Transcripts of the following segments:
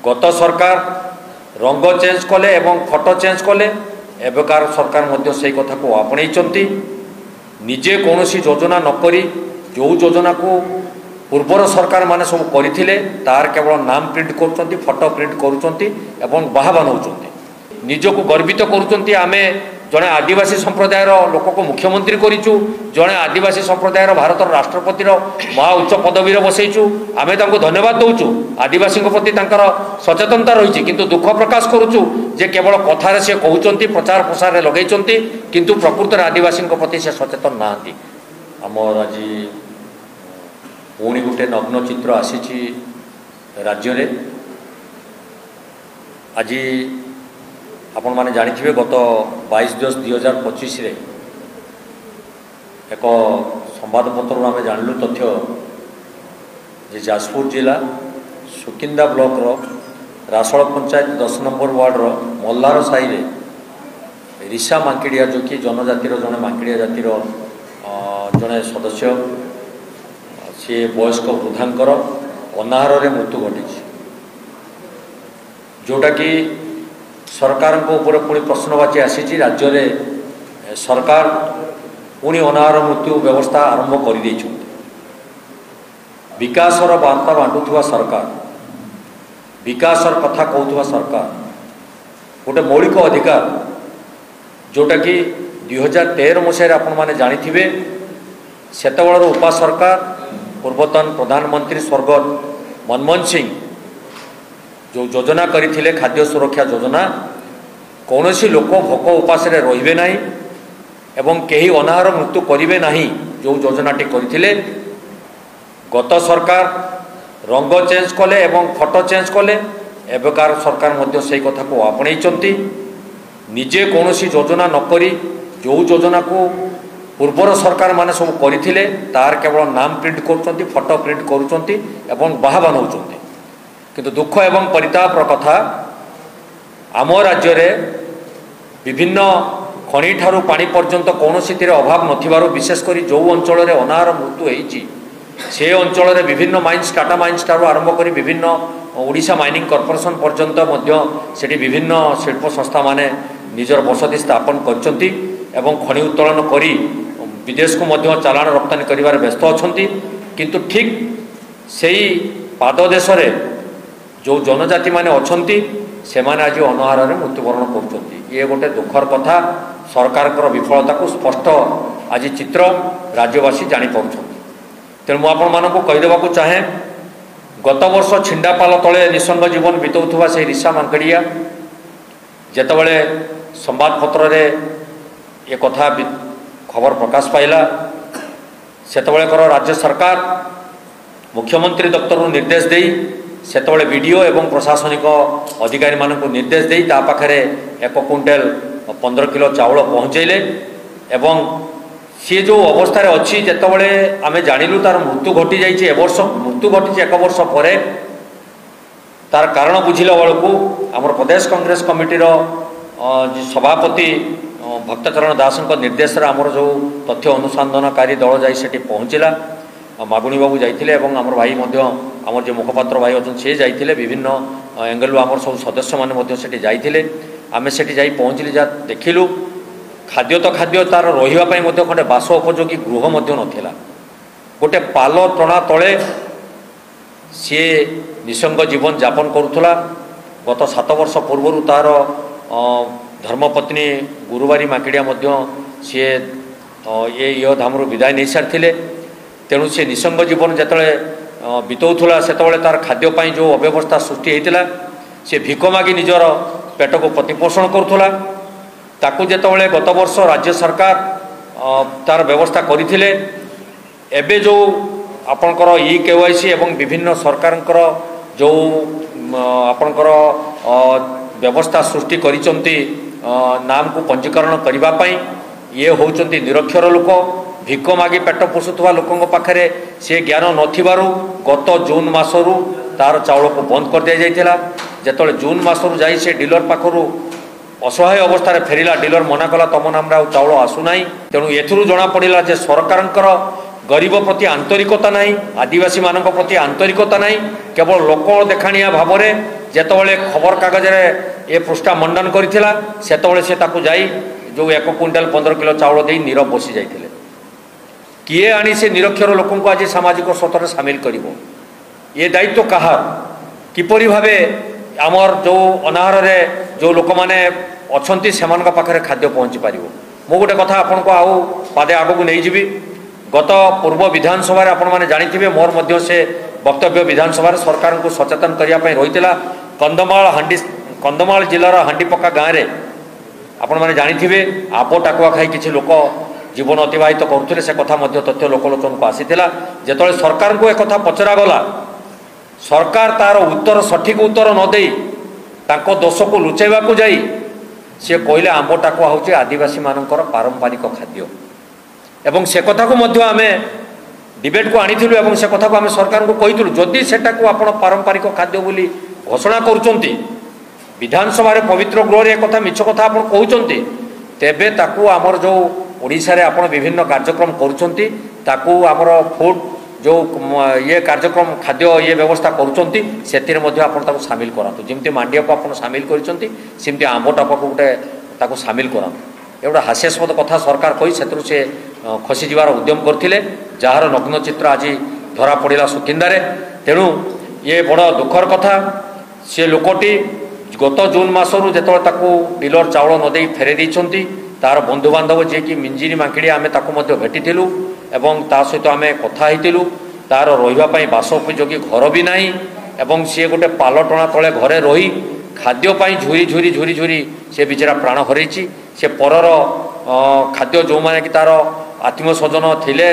गत सरकार रंग चेंज कले एवं फटो चेंज कले एबेकार सरकार मध्य से कथा को आपणई निजे कौन योजना नक जो योजना को पूर्वर सरकार माने सब करथिले तार केवल नाम प्रिंट कर फटो प्रिंट कर बाहा बनाऊँ निजको गर्वित करुँच आमे जड़े आदिवासी संप्रदाय लोक को मुख्यमंत्री करूँ जड़े आदिवासी संप्रदाय भारत राष्ट्रपति महा उच्च पदवी बसईचु आम धन्यवाद दौचु आदिवासी प्रति सचेतनता रही किंतु दुख प्रकाश करुचु जे केवल कथार सी कहते प्रचार प्रसार लगे किंतु प्रकृत आदिवासी प्रति से सचेतन नहांती आम आज पुणी गोटे नग्न चित्र आसी राज्य रे आज आपण माने जानिथिबे गत 22/10/2025 रे एक संवादपत्र आम जानलु तथ्य जे जाजपुर जिला सुकिंदा ब्लॉक रो रासोल पंचायत 10 नंबर वार्ड रो मल्लार साई रे ऋषा मांकिड़िया जो कि जनजातिर जड़े मांकिड़िया जातिर जड़े सदस्य सी वयस्क वृद्धांकर अनाहार रे मृत्यु घटी जोटा कि सरकार ऊपर पुणी प्रश्नवाची आसी राज्य में सरकार पुणी अनाहार मृत्यु व्यवस्था आरंभ कर विकासर वार्ता बांटुवा सरकार विकासर कथा कहूवा सरकार गोटे मौलिक अधिकार जोटा कि 2013 मसीह आपण मैंने जानी सेतबेलर उपा सरकार पूर्वतन प्रधानमंत्री स्वर्गत मनमोहन सिंह जो योजना करथिले खाद्य सुरक्षा योजना कौन सी लोक भोक उपास रे ना एवं कहीं अनाहार मृत्यु करेंगे ना जो योजनाटी करथिले गत सरकार रंग चेंज कले एवं फटो चेंज कले एबेकार सरकार मध्य से कथा को आपणई निजे कौन योजना नक जो योजना को पूर्वर सरकार माने सब करथिले तार केवल नाम प्रिंट कर फटो प्रिंट कर बाहा बनाऊँ किंतु दुख एवं परितापर कथा आम राज्य रे विभिन्न खनि ठारू पानी पर्यंत कौन अभाव नथिबारु विशेषकर जो अंचल रे अनाहार मृत्यु होईची से अंचल रे विभिन्न माइन्स टाटा माइन्स ठारू आरंभ करी विभिन्न ओडिशा माइनिंग कॉर्पोरेशन पर्यंत मध्य सेठी विभिन्न शिल्प संस्था माने निजर बसति स्थापन करचंती एवं खनि उत्तोलन करी विदेश को मध्य चालान रप्तानी करिवार व्यस्त अछंती किंतु ठीक सेही पाद देश रे जो जनजाति माने अछंती से माने आज अनाहार रे मृत्युवरण करुछंती ये गोटे दुखर कथा सरकार विफलता को स्पष्ट आज चित्र राज्यवासी जानी पारुछंती तेणु मु आपण मानक कहीदेवा को चाहे गत वर्ष छिंडापाल तले निसंग जीवन बिताउथुवा से ऋषा मांकड़िया जेतबेले संवादपत्र रे ये कथा खबर प्रकाश पाइला सेतबेले राज्य सरकार मुख्यमंत्री दफ्तर निर्देश देई सेतबेले वीडियो एवं प्रशासनिक अधिकारी मानक निर्देश देई ता पाखरे 1 क्विंटाल 15 किलो चाउल पहुँचैले एवं सी जो अवस्था रे अच्छी जेतबेले आमे जानिलु तार मृत्यु घटी जाइए वर्ष मृत्यु घटी 1 वर्ष पर तार कारण बुझिला बेलू आमर प्रदेश कांग्रेस कमिटीर सभापति भक्तचरण दास निर्देश आमर जो तथ्य अनुसंधानकारी दल जाई सेठी पहुँचला मागुणी बाबू जाइए आमर भाई आमर जो मुखपात्र भाई अच्छे सी जाइए विभिन्न एंगल आमर सब सदस्य मैंने सेठी जाइए आम सेठी जाई पहुँचली जा देखिलु खाद्य तो खाद्य तार रही खंडे बास उपयोगी गृह नाला गोटे पाल टणा तले सी निसंग जीवन यापन करुला गत 7 वर्ष पूर्व तार धर्मपत्नी गुरुवारी माकिड़िया सी ये धाम विदाय नहीं सारी तेणु सी निसंग जीवन जिते बिताऊला से तार खाद्यपाई जो अव्यवस्था सृष्टि होता सी भिक मागी निजर पेट को प्रतिपोषण करुला ताकू जितेबाला गत वर्ष राज्य सरकार तार व्यवस्था करथिले एबे जो आपणकर KYC एवं विभिन्न सरकार जो आपणकर व्यवस्था सृष्टि करिसंती नाम को पंजीकरण करने ये होचंती निरक्षर लोक भिक मागी पेट पोषुवा लोकों पाखे सी ज्ञान नथिबारु गत जून मासरू तार चाउल को बंद कर दिया जाइथिला जेतले जून मासरू जाई से डीलर पाखरु असहाय अवस्था फेरिला डीलर मना कला तम नाम चाउल आसुना तेणु एथुरु जना पड़ा जे सरकार गरीब प्रति आंतरिकता नहीं आदिवासी मान प्रति आंतरिकता नहीं केवल लोक देखाणिया भाव में ଯେତେବେଳେ ଖବରକାଗଜରେ ଏ ପୃଷ୍ଠା ମଣ୍ଡନ କରିଥିଲା ସେତେବେଳେ ସେ ତାକୁ ଯାଇ ଯେଉଁ 1 କୁଇଣ୍ଟାଲ 15 କିଲୋ ଚାଉଳ ଦେଇ ନୀରବ ବସି ଯାଇଥିଲେ। କିଏ ଆଣି ସେ ନିରକ୍ଷର ଲୋକଙ୍କୁ ଆଜି ସାମାଜିକ ସ୍ରୋତରେ ସାମିଲ କରିବ? ଏ ଦାୟିତ୍ୱ କାହାର? କିପରି ଭାବେ ଆମର ଯେଉଁ ଅନାହାରରେ ଯେଉଁ ଲୋକମାନେ ଅଛନ୍ତି ସେମାନଙ୍କ ପାଖରେ ଖାଦ୍ୟ ପହଞ୍ଚି ପାରିବ? ମୁଁ ଗୋଟେ କଥା ଆପଣଙ୍କୁ ଆଉ ପାଦେ ଆଗକୁ ନେଇଯିବି। ଗତ ପୂର୍ବ ବିଧାନସଭାରେ ଆପଣମାନେ ଜାଣିଥିବେ ମୋର ମଧ୍ୟ ସେ ବକ୍ତବ୍ୟ ବିଧାନସଭାରେ ସରକାରଙ୍କୁ ସଚେତନ କରିବା ପାଇଁ ରହିଥିଲା। କନ୍ଧମାଳ ଜିଲ୍ଲାର ହାଣ୍ଡିପକା ଗାଁରେ ଆପଣମାନେ ଜାଣିଥିବେ ଆବ ଟାକୁଆ ଖାଇ କିଛି ଲୋକ ଜୀବନ ଅତିବାହିତ କରୁଥିଲେ। ସେ କଥା ମଧ୍ୟ ତଥ୍ୟ ଲୋକଲୋଚନକୁ ଆସିଥିଲା। ଯେତେବେଳେ ସରକାରଙ୍କୁ ଏକଥା ପଚରାଗଲା ସରକାର ତାର ଉତ୍ତର ସଠିକ ଉତ୍ତର ନ ଦେଇ ତାଙ୍କ ଦୋଷକୁ ଲୁଚାଇବାକୁ ଯାଇ ସେ କହିଲେ ଆମ୍ବ ଟାକୁଆ ହେଉଛି ଆଦିବାସୀମାନଙ୍କର ପାରମ୍ପରିକ ଖାଦ୍ୟ। ଏବଂ ସେ କଥାକୁ ମଧ୍ୟ ଆମେ ডিবেটକୁ ଆଣିଥିଲୁ ଏବଂ ସେ କଥାକୁ ଆମେ ସରକାରଙ୍କୁ କହିଥିଲୁ ଯଦି ସେଟାକୁ ଆପଣ ପାରମ୍ପରିକ ଖାଦ୍ୟ ବୋଲି ଘୋଷଣା କରୁଛନ୍ତି ବିଧାନସଭାରେ ପବିତ୍ର ଗୃହରେ ଏକଥା ମିଛ କଥା ଆପଣ କହୁଛନ୍ତି ତେବେ ତାକୁ ଆମର ଯେଉଁ ଓଡ଼ିଶାରେ ଆପଣ ବିଭିନ୍ନ କାର୍ଯ୍ୟକ୍ରମ କରୁଛନ୍ତି ତାକୁ ଆମର ଫୁଡ୍ ଯେଉଁ ଇଏ କାର୍ଯ୍ୟକ୍ରମ ଖାଦ୍ୟ ଇଏ ବ୍ୟବସ୍ଥା କରୁଛନ୍ତି ସେଥିରେ ମଧ୍ୟ ଆପଣ ତାକୁ ସାମିଲ କରାନ୍ତୁ। ଯେମିତି ମାଣ୍ଡିଆକୁ ଆପଣ ସାମିଲ କରିଛନ୍ତି ସେମିତି ଆମ୍ବ ଟାକୁଆକୁ ଗୋଟେ ତାକୁ ସାମିଲ କରାନ୍ତୁ। ଏ ଗୋଟେ ହାସ୍ୟାସ୍ପଦ କଥା ସରକାର କହି ସେଥିରୁ ସେ ଖସିଯିବାର ଉଦ୍ୟମ କରିଥିଲେ ଯାହାର ନଗ୍ନ ଚିତ୍ର ଆଜି ଧରା ପଡ଼ିଲା ସୁକିନ୍ଦାରେ। ତେଣୁ ଇଏ ବଡ଼ ଦୁଃଖର କଥା। ସେ ଲୋକଟି ଗତ ଜୁନ୍ ମାସରୁ ଯେତେବେଳେ ତାକୁ ଡିଲର ଚାଉଳ ନ ଦେଇ ଫେରାଇ ଦେଇଛନ୍ତି ତାର ବନ୍ଧୁବାନ୍ଧବ ଯିଏକି ମିଞ୍ଜିରି ମାଙ୍କିଡ଼ିଆ ଆମେ ତାକୁ ମଧ୍ୟ ଭେଟିଥିଲୁ ଏବଂ ତା ସହିତ ଆମେ କଥା ହେଇଥିଲୁ। ତାର ରହିବା ପାଇଁ ବାସ ଉପଯୋଗୀ ଘର ବି ନାହିଁ ଏବଂ ସିଏ ଗୋଟେ ପାଲଟଣା ତଳେ ଘରେ ରହି ଖାଦ୍ୟ ପାଇଁ ଝୁରି ସେ ବିଚରା ପ୍ରାଣ ହରାଇଛି। ସେ ପରର ଖାଦ୍ୟ ଯେଉଁମାନେ କି ତାର ଆତ୍ମୀୟ ସ୍ୱଜନ ଥିଲେ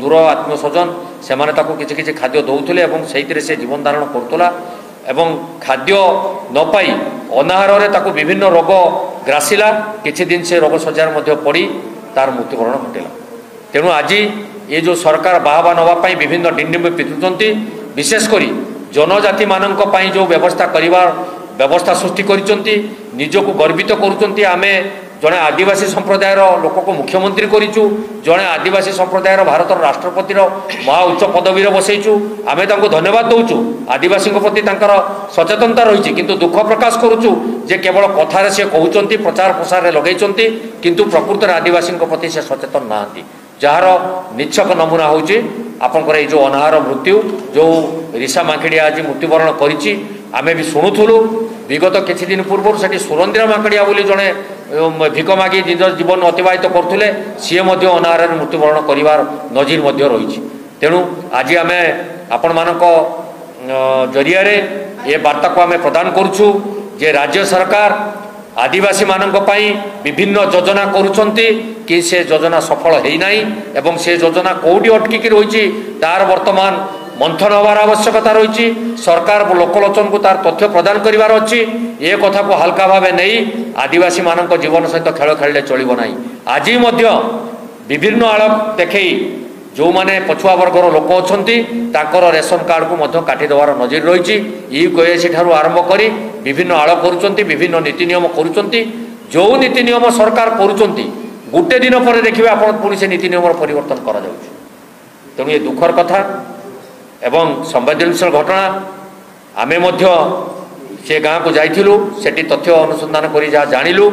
ଦୂର ଆତ୍ମୀୟ ସ୍ୱଜନ ସେମାନେ ତାକୁ କିଛି କିଛି ଖାଦ୍ୟ ଦେଉଥିଲେ ଏବଂ ସେଇଥିରେ ସେ ଜୀବନ ଧାରଣ କରୁଥିଲା ଏବଂ ଖାଦ୍ୟ ନ ପାଇ ଅନାହାରରେ ତାକୁ ବିଭିନ୍ନ ରୋଗ ଗ୍ରାସିଲା। କିଛି ଦିନ ସେ ରୋଗ ଶଯ୍ୟାରେ ମଧ୍ୟ ପଡ଼ି ତାର ମୃତ୍ୟୁବରଣ ଘଟିଲା। ତେଣୁ ଆଜି ଏ ଯେଉଁ ସରକାର ବାହାବା ନେବା ପାଇଁ ବିଭିନ୍ନ ଡିଣ୍ଡିମ ପିଟୁଛନ୍ତି ବିଶେଷ କରି ଜନଜାତିମାନଙ୍କ ପାଇଁ ଯେଉଁ ବ୍ୟବସ୍ଥା କରିବାର ବ୍ୟବସ୍ଥା ସୃଷ୍ଟି କରିଛନ୍ତି ନିଜକୁ ଗର୍ବିତ କରୁଛନ୍ତି। ଆମେ ଜଣେ ଆଦିବାସୀ ସମ୍ପ୍ରଦାୟର ଲୋକକୁ ମୁଖ୍ୟମନ୍ତ୍ରୀ କରିଛୁ, ଜଣେ ଆଦିବାସୀ ସମ୍ପ୍ରଦାୟର ଭାରତର ରାଷ୍ଟ୍ରପତିର ମହା ଉଚ୍ଚ ପଦବୀରେ ବସେଇଛୁ। ଆମେ ତାଙ୍କୁ ଧନ୍ୟବାଦ ଦେଉଛୁ। ଆଦିବାସୀଙ୍କ ପ୍ରତି ତାଙ୍କର ସଚେତନତା ରହିଛି କିନ୍ତୁ ଦୁଃଖ ପ୍ରକାଶ କରୁଛୁ ଯେ କେବଳ କଥାରେ ସେ କହୁଛନ୍ତି ପ୍ରଚାର ପ୍ରସାରରେ ଲଗେଇଛନ୍ତି କିନ୍ତୁ ପ୍ରକୃତରେ ଆଦିବାସୀଙ୍କ ପ୍ରତି ସେ ସଚେତନ ନାହାନ୍ତି। ଯାହାର ନିଚ୍ଛକ ନମୁନା ହେଉଛି ଆପଣଙ୍କର ଏଇ ଯେଉଁ ଅନାହାର ମୃତ୍ୟୁ ଯେଉଁ ରିସା ମାଙ୍କିଡ଼ିଆ ଆଜି ମୃତ୍ୟୁବରଣ କରିଛି। ଆମେ ବି ଶୁଣୁଥିଲୁ ବିଗତ କିଛି ଦିନ ପୂର୍ବରୁ ସେଠି ସୁରନ୍ଦିରା ମାଙ୍କିଡ଼ିଆ ବୋଲି ଜଣେ ଭିକ ମାଗି ନିଜ ଜୀବନ ଅତିବାହିତ କରୁଥିଲେ ସିଏ ମଧ୍ୟ ଅନାହାରରେ ମୃତ୍ୟୁବରଣ କରିବାର ନଜିର ମଧ୍ୟ ରହିଛି। ତେଣୁ ଆଜି ଆମେ ଆପଣମାନଙ୍କ ଜରିଆରେ ଏ ବାର୍ତ୍ତାକୁ ଆମେ ପ୍ରଦାନ କରୁଛୁ ଯେ ରାଜ୍ୟ ସରକାର ଆଦିବାସୀମାନଙ୍କ ପାଇଁ ବିଭିନ୍ନ ଯୋଜନା କରୁଛନ୍ତି କି ସେ ଯୋଜନା ସଫଳ ହେଇନାହିଁ ଏବଂ ସେ ଯୋଜନା କେଉଁଠି ଅଟକିକି ରହିଛି ତାର ବର୍ତ୍ତମାନ ମନ୍ଥନ ହେବାର ଆବଶ୍ୟକତା ରହିଛି। ସରକାର ଲୋକଲୋଚନକୁ ତାର ତଥ୍ୟ ପ୍ରଦାନ କରିବାର ଅଛି। ଏ କଥାକୁ ହାଲକା ଭାବେ ନେଇ ଆଦିବାସୀମାନଙ୍କ ଜୀବନ ସହିତ ଖେଳ ଖେଳିଲେ ଚଳିବ ନାହିଁ। ଆଜି ମଧ୍ୟ ବିଭିନ୍ନ ଆଳ ଦେଖେଇ ଯେଉଁମାନେ ପଛୁଆ ବର୍ଗର ଲୋକ ଅଛନ୍ତି ତାଙ୍କର ରେସନ କାର୍ଡ଼କୁ ମଧ୍ୟ କାଟିଦେବାର ନଜିର ରହିଛି। UKSC ଠାରୁ ଆରମ୍ଭ କରି ବିଭିନ୍ନ ଆଳ କରୁଛନ୍ତି ବିଭିନ୍ନ ନୀତି ନିୟମ କରୁଛନ୍ତି। ଯେଉଁ ନୀତି ନିୟମ ସରକାର କରୁଛନ୍ତି ଗୋଟେ ଦିନ ପରେ ଦେଖିବେ ଆପଣ ପୁଣି ସେ ନୀତି ନିୟମର ପରିବର୍ତ୍ତନ କରାଯାଉଛି। ତେଣୁ ଏ ଦୁଃଖର କଥା ଏବଂ ସମ୍ବେଦନଶୀଳ ଘଟଣା। ଆମେ ମଧ୍ୟ ସେ ଗାଁକୁ ଯାଇଥିଲୁ ସେଠି ତଥ୍ୟ ଅନୁସନ୍ଧାନ କରି ଯାହା ଜାଣିଲୁ